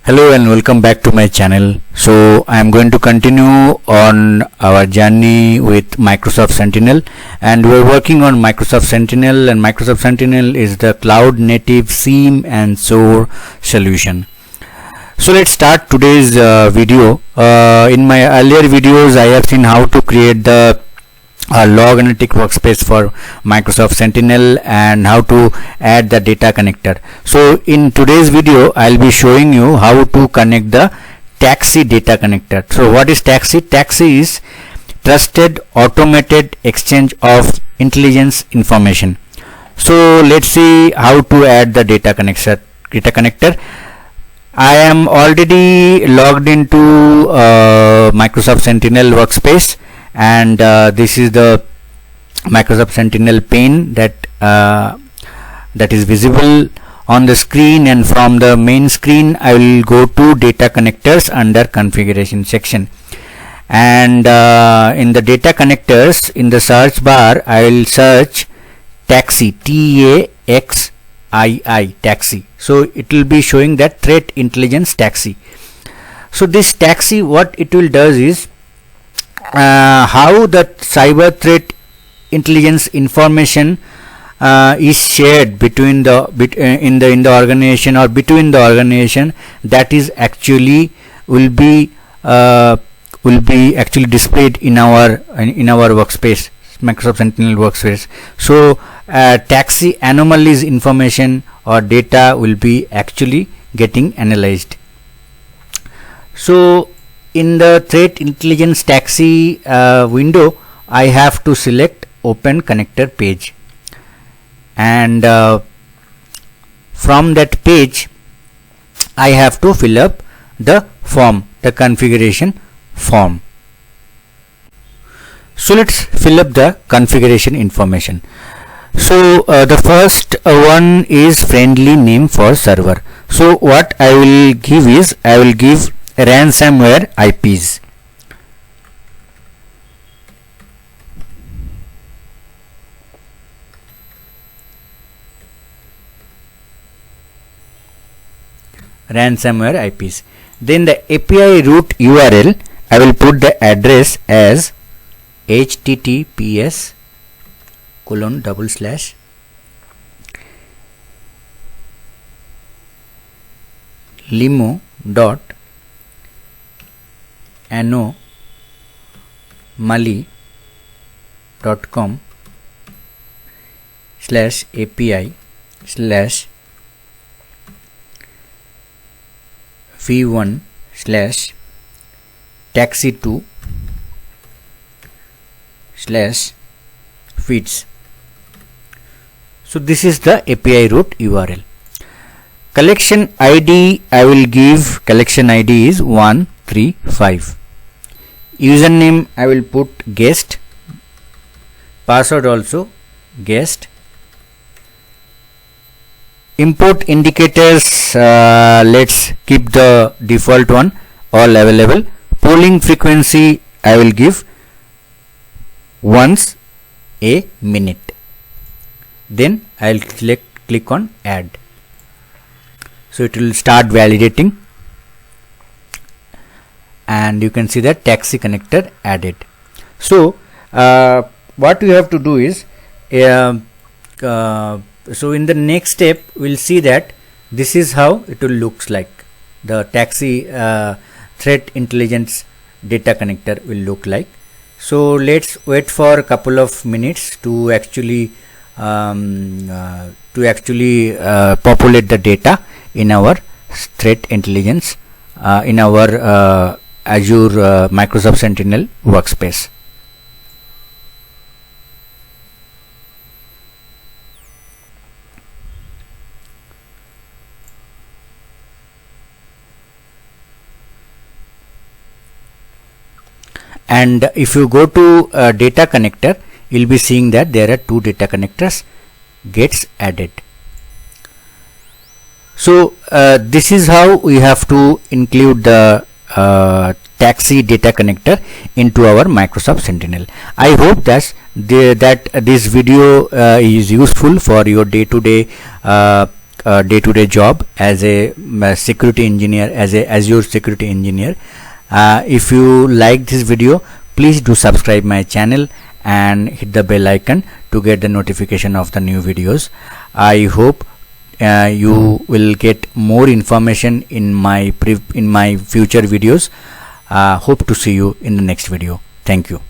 Hello and welcome back to my channel. So I am going to continue on our journey with Microsoft Sentinel, and we're working on Microsoft Sentinel, and Microsoft Sentinel is the cloud native SIEM and SOAR solution. So let's start today's video. In my earlier videos I have seen how to create the log analytic workspace for Microsoft Sentinel and how to add the data connector. So in today's video I'll be showing you how to connect the TAXII data connector. So what is TAXII? TAXII is Trusted Automated Exchange of Intelligence Information. So let's see how to add the data connector. I am already logged into Microsoft Sentinel workspace, and this is the Microsoft Sentinel pane that is visible on the screen, and from the main screen I will go to data connectors under configuration section, and in the data connectors in the search bar I will search TAXII, TAXII, TAXII. So it will be showing that threat intelligence TAXII. So this TAXII, what it will does is how the cyber threat intelligence information is shared between the in the organization or between the organization, that is actually will be actually displayed in our workspace, Microsoft Sentinel workspace. So TAXII anomalies information or data will be actually getting analyzed. So in the threat intelligence TAXII window I have to select open connector page, and from that page I have to fill up the form, the configuration form. So let's fill up the configuration information. So the first one is friendly name for server. So what I will give is I will give ransomware IPs. Ransomware IPs. Then the API root URL I will put the address as anomaly.com/API/v1/taxi2/feeds. So this is the API root URL. Collection ID I will give collection ID is 135. Username I will put guest. Password also guest. Import indicators, let's keep the default one, all available. Polling frequency I will give once a minute. Then I will click on add. So it will start validating, and you can see that TAXII connector added. So what we have to do is so in the next step we'll see that this is how it will looks like. The TAXII threat intelligence data connector will look like. So let's wait for a couple of minutes to actually populate the data in our threat intelligence in our Azure Microsoft Sentinel workspace. And if you go to data connector, you'll be seeing that there are two data connectors gets added. So this is how we have to include the TAXII data connector into our Microsoft Sentinel. I hope that this video is useful for your day-to-day day-to-day job as a security engineer, as a Azure security engineer. If you like this video, please do subscribe my channel and hit the bell icon to get the notification of the new videos. I hope you will get more information in my future videos. Hope to see you in the next video. Thank you.